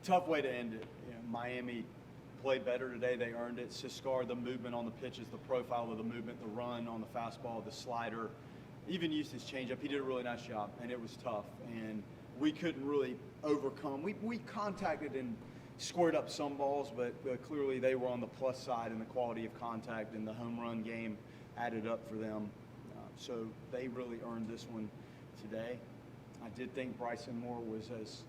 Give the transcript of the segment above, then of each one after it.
tough way to end it. Miami played better today. They earned it. Siskar, the movement on the pitches, the profile of the movement, the run on the fastball, the slider, even used his changeup. He did a really nice job, and it was tough. And we couldn't really overcome. We contacted and squared up some balls, but clearly they were on the plus side in the quality of contact, and the home run game added up for them. So they really earned this one today. I did think Bryson Moore was as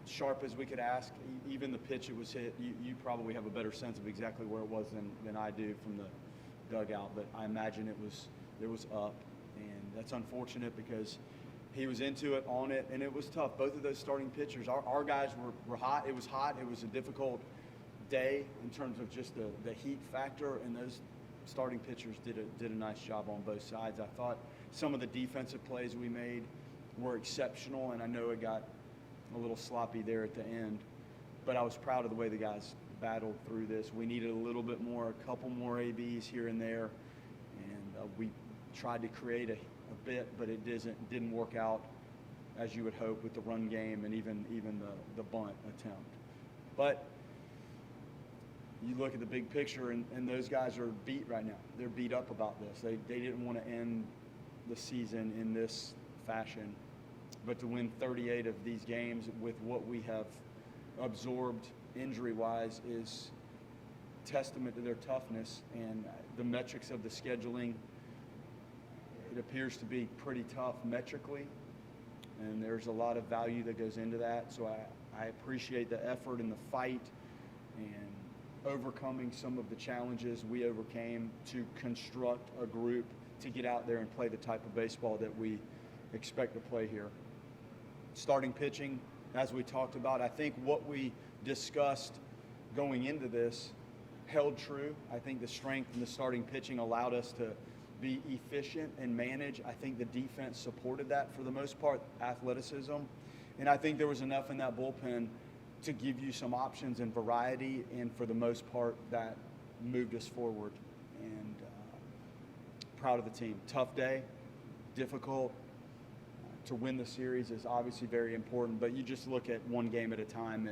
sharp as we could ask. Even the pitch it was hit, you probably have a better sense of exactly where it was than I do from the dugout, but I imagine it was up, and that's unfortunate because he was into it, on it, and it was tough. Both of those starting pitchers, our guys were hot. It was hot. It was a difficult day in terms of just the heat factor, and those starting pitchers did a nice job on both sides. I thought some of the defensive plays we made were exceptional, and I know it got a little sloppy there at the end, but I was proud of the way the guys battled through this. We needed a little bit more, a couple more ABs here and there, and we tried to create a bit, but it didn't work out as you would hope with the run game and even the bunt attempt. But you look at the big picture, and those guys are beat right now. They're beat up about this. They didn't want to end the season in this fashion, but to win 38 of these games with what we have absorbed injury-wise is testament to their toughness. And the metrics of the scheduling, it appears to be pretty tough metrically, and there's a lot of value that goes into that. So I appreciate the effort and the fight and overcoming some of the challenges we overcame to construct a group to get out there and play the type of baseball that we expect to play here. Starting pitching, as we talked about, I think what we discussed going into this held true. I think the strength in the starting pitching allowed us to be efficient and manage. I think the defense supported that for the most part, athleticism. And I think there was enough in that bullpen to give you some options and variety, and for the most part, that moved us forward. And proud of the team. Tough day, difficult. To win the series is obviously very important, but you just look at one game at a time,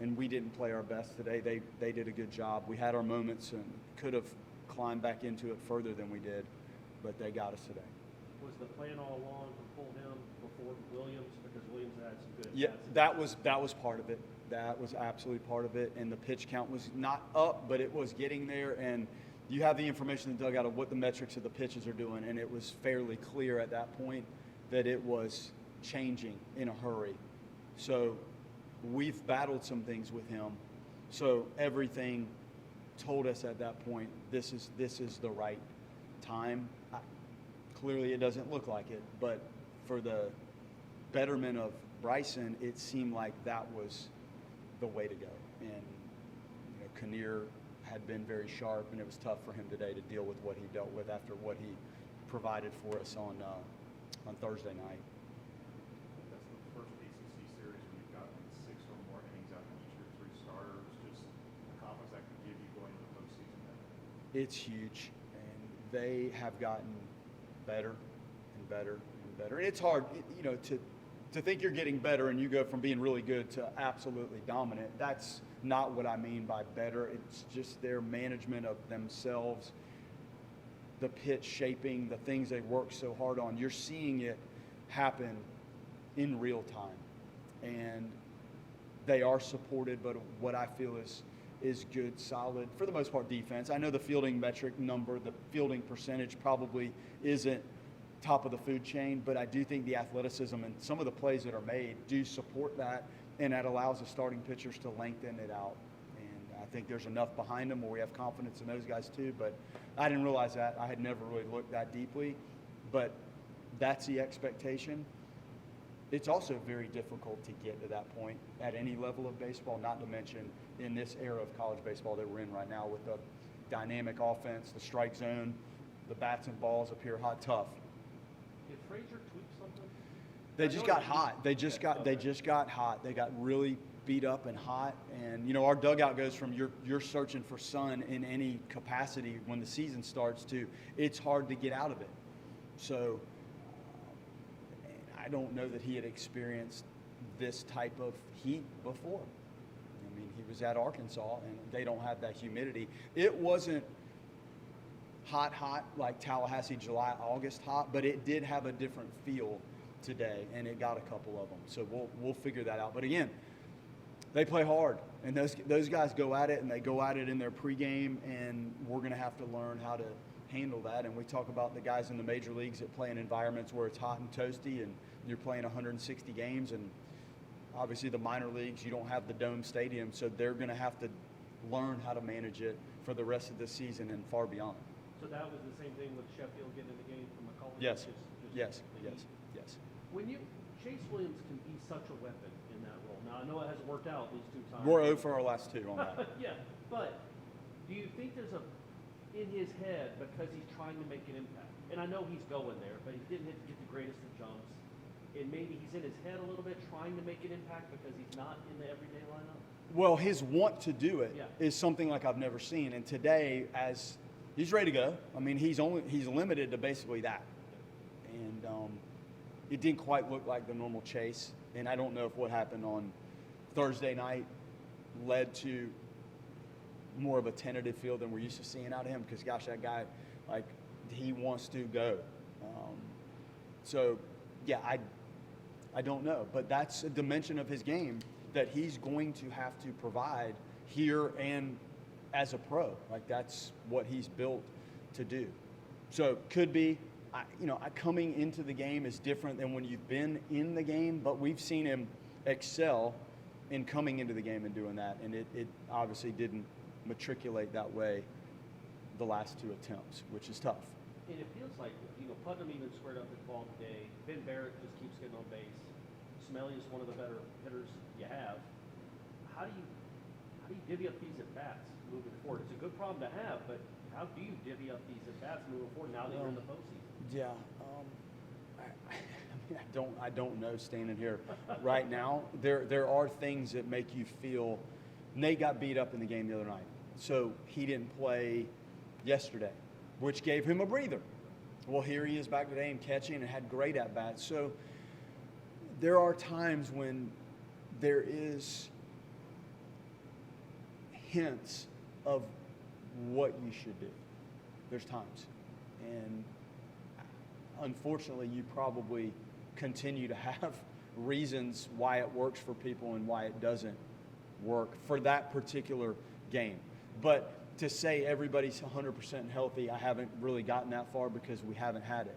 and we didn't play our best today. They did a good job. We had our moments and could have climbed back into it further than we did, but they got us today. Was the plan all along to pull him before Williams, because Williams had some good? Yeah, that was part of it. That was absolutely part of it, and the pitch count was not up, but it was getting there, and you have the information in the dugout of what the metrics of the pitches are doing, and it was fairly clear at that point that it was changing in a hurry. So we've battled some things with him, so everything told us at that point, this is the right time. Clearly it doesn't look like it, but for the betterment of Bryson, it seemed like that was the way to go. And Kinnear had been very sharp, and it was tough for him today to deal with what he dealt with after what he provided for us on Thursday night. That's the first ACC series when you've gotten 6 or more innings out of each of your 3 starters. Just the confidence that could give you going into the postseason. It's huge, and they have gotten better and better and better. And it's hard, to think you're getting better and you go from being really good to absolutely dominant. That's not what I mean by better. It's just their management of themselves, the pitch shaping, the things they work so hard on. You're seeing it happen in real time, and they are supported, but what I feel is good, solid, for the most part, defense. I know the fielding metric number, the fielding percentage probably isn't top of the food chain, but I do think the athleticism and some of the plays that are made do support that, and that allows the starting pitchers to lengthen it out. And I think there's enough behind them where we have confidence in those guys too, but I didn't realize that. I had never really looked that deeply, but that's the expectation. It's also very difficult to get to that point at any level of baseball, not to mention in this era of college baseball that we're in right now with the dynamic offense, the strike zone, the bats and balls appear hot, tough. Did Frazier tweak something? They just got hot. They just got hot. They got really beat up and hot. And, our dugout goes from you're searching for sun in any capacity when the season starts to it's hard to get out of it. So I don't know that he had experienced this type of heat before. mean, he was at Arkansas, and they don't have that humidity. It wasn't hot like Tallahassee, July, August hot, but it did have a different feel today, and it got a couple of them. So we'll figure that out. But again, they play hard, and those guys go at it, and they go at it in their pregame, and we're going to have to learn how to handle that. And we talk about the guys in the major leagues that play in environments where it's hot and toasty, and you're playing 160 games, and obviously the minor leagues, you don't have the dome stadium, so they're going to have to learn how to manage it for the rest of the season and far beyond. So that was the same thing with Sheffield getting in the game from McCulley? Yes, Just yes. When Chase Williams can be such a weapon in that role. Now, I know it hasn't worked out these 2 times. We're 0 for our last 2 on that. Yeah, but do you think there's in his head, because he's trying to make an impact, and I know he's going there, but he didn't get the greatest of jumps, and maybe he's in his head a little bit trying to make an impact because he's not in the everyday lineup? Well, his want to do it Yeah. is something like I've never seen. And today, as he's ready to go, I mean, he's limited to basically that. And it didn't quite look like the normal Chase. And I don't know if what happened on Thursday night led to more of a tentative feel than we're used to seeing out of him. Because, gosh, that guy, like, he wants to go. So, yeah, I don't know. But that's a dimension of his game that he's going to have to provide here and as a pro. Like, that's what he's built to do. So could be, coming into the game is different than when you've been in the game, but we've seen him excel in coming into the game and doing that, and it obviously didn't matriculate that way the last 2 attempts, which is tough. And it feels like, Putnam even squared up his ball today. Ben Barrett just keeps getting on base. Smelly is one of the better hitters you have. How do you divvy up these at-bats moving forward? It's a good problem to have, but how do you divvy up these at-bats moving forward now that you're in the postseason? Yeah, I don't know standing here right now. There are things that make you feel. Nate got beat up in the game the other night, so he didn't play yesterday, which gave him a breather. Well, here he is back today and catching and had great at-bats. So there are times when there is hints of what you should do. There's times. And unfortunately, you probably continue to have reasons why it works for people and why it doesn't work for that particular game. But to say everybody's 100% healthy, I haven't really gotten that far because we haven't had it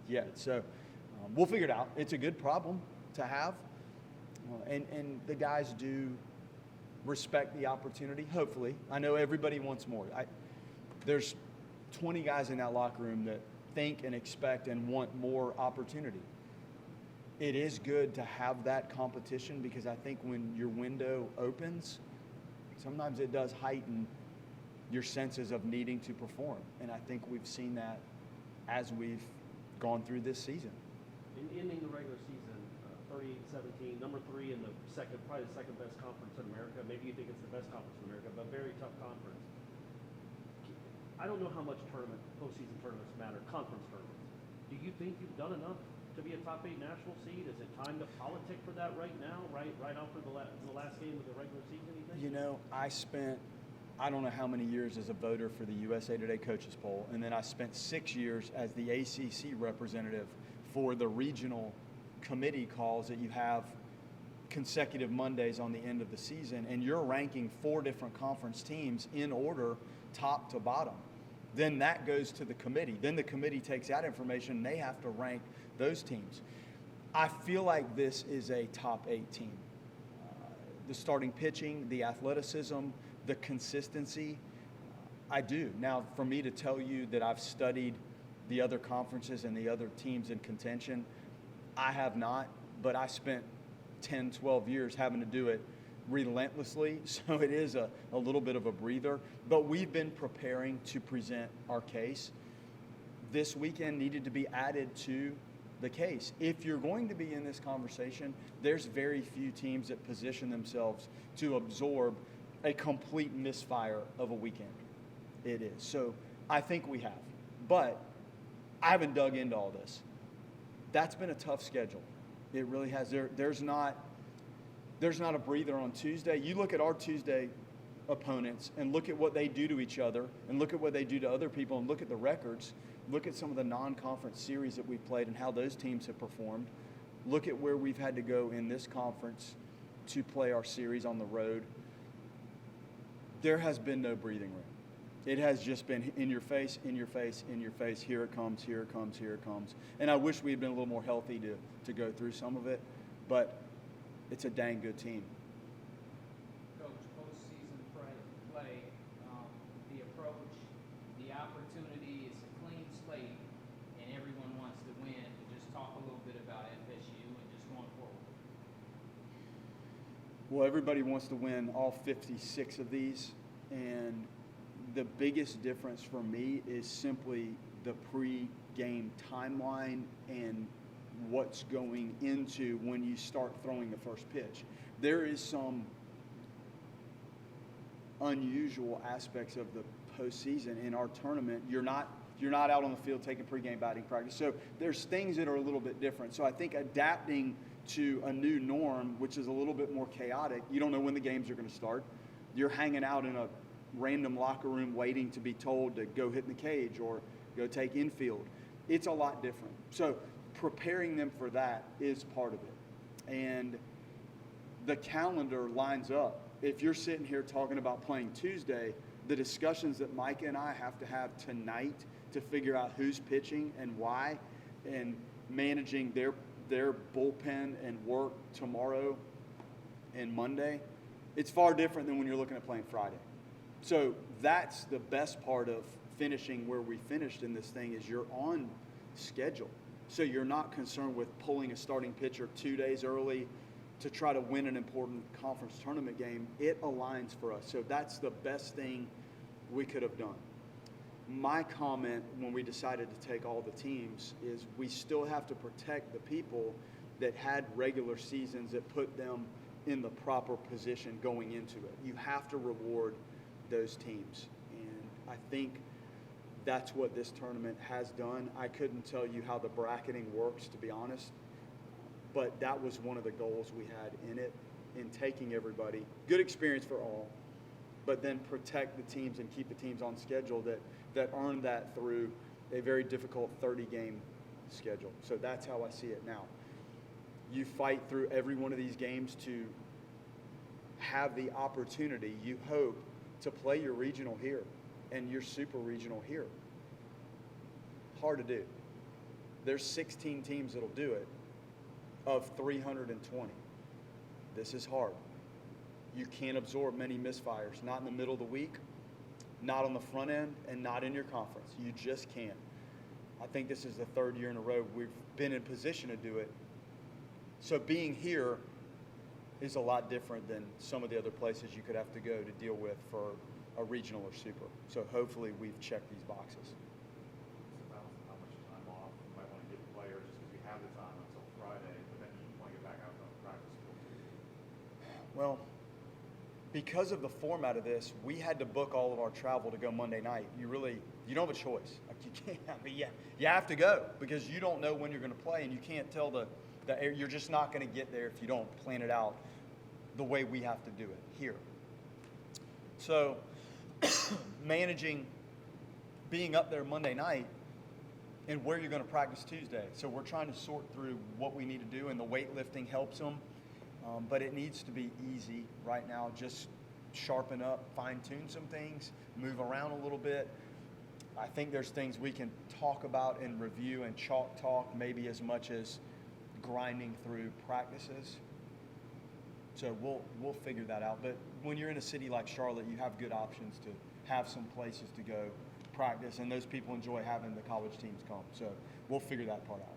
yet. So we'll figure it out. It's a good problem to have. And the guys do respect the opportunity, hopefully. I know everybody wants more. There's 20 guys in that locker room that think and expect and want more opportunity. It is good to have that competition because I think when your window opens, sometimes it does heighten your senses of needing to perform. And I think we've seen that as we've gone through this season. In ending the regular season, 38-17, number 3 in the probably the second best conference in America. Maybe you think it's the best conference in America, but very tough conference. I don't know how much postseason tournaments matter, conference tournaments. Do you think you've done enough to be a top 8 national seed? Is it time to politic for that right now, right after the last game of the regular season, you think? I spent, I don't know how many years as a voter for the USA Today Coaches Poll, and then I spent 6 years as the ACC representative for the regional committee calls that you have consecutive Mondays on the end of the season, and you're ranking 4 different conference teams in order, top to bottom. Then that goes to the committee. Then the committee takes that information, and they have to rank those teams. I feel like this is a top 8 team. The starting pitching, the athleticism, the consistency, I do. Now, for me to tell you that I've studied the other conferences and the other teams in contention, I have not, but I spent 10, 12 years having to do it relentlessly, so it is a little bit of a breather. But we've been preparing to present our case. This weekend needed to be added to the case. If you're going to be in this conversation, there's very few teams that position themselves to absorb a complete misfire of a weekend. It is. So I think we have. But I haven't dug into all this. That's been a tough schedule. It really has. There's not there's not a breather on Tuesday. You look at our Tuesday opponents and look at what they do to each other and look at what they do to other people and look at the records. Look at some of the non-conference series that we've played and how those teams have performed. Look at where we've had to go in this conference to play our series on the road. There has been no breathing room. It has just been in your face, in your face, in your face. Here it comes, here it comes, here it comes. And I wish we had been a little more healthy to go through some of it, but it's a dang good team. Coach, postseason play, the approach, the opportunity, it's a clean slate, and everyone wants to win. Just talk a little bit about FSU and just going forward. Well, everybody wants to win all 56 of these, and the biggest difference for me is simply the pre-game timeline and what's going into when you start throwing the first pitch. There is some unusual aspects of the postseason in our tournament. You're not out on the field taking pregame batting practice. So there's things that are a little bit different. So I think adapting to a new norm, which is a little bit more chaotic. You don't know when the games are going to start. You're hanging out in a random locker room waiting to be told to go hit in the cage or go take infield. It's a lot different. So preparing them for that is part of it. And the calendar lines up. If you're sitting here talking about playing Tuesday, the discussions that Micah and I have to have tonight to figure out who's pitching and why and managing their bullpen and work tomorrow and Monday, it's far different than when you're looking at playing Friday. So that's the best part of finishing where we finished in this thing is you're on schedule. So you're not concerned with pulling a starting pitcher 2 days early to try to win an important conference tournament game. It aligns for us. So that's the best thing we could have done. My comment when we decided to take all the teams is we still have to protect the people that had regular seasons that put them in the proper position going into it. You have to reward those teams. And I think that's what this tournament has done. I couldn't tell you how the bracketing works, to be honest, but that was one of the goals we had in it, in taking everybody. Good experience for all, but then protect the teams and keep the teams on schedule that earned that through a very difficult 30-game schedule. So that's how I see it now. You fight through every one of these games to have the opportunity, you hope, to play your regional here and your super regional here. Hard to do. There's 16 teams that'll do it of 320. This is hard. You can't absorb many misfires, not in the middle of the week, not on the front end, and not in your conference. You just can't. I think this is the third year in a row we've been in position to do it. So being here is a lot different than some of the other places you could have to go to deal with for a regional or super. So hopefully we've checked these boxes. It's about how much time off you might want to give players just because you have the time until Friday, but then you want to get back out on practice field too. Well, because of the format of this, we had to book all of our travel to go Monday night. You don't have a choice. Like you can't. I mean, you have to go because you don't know when you're going to play, and you can't tell you're just not going to get there if you don't plan it out the way we have to do it here. So managing being up there Monday night and where you're going to practice Tuesday. So we're trying to sort through what we need to do, and the weightlifting helps them. But it needs to be easy right now. Just sharpen up, fine-tune some things, move around a little bit. I think there's things we can talk about and review and chalk talk, maybe as much as grinding through practices. So we'll figure that out. But when you're in a city like Charlotte, you have good options to have some places to go practice, and those people enjoy having the college teams come. So we'll figure that part out.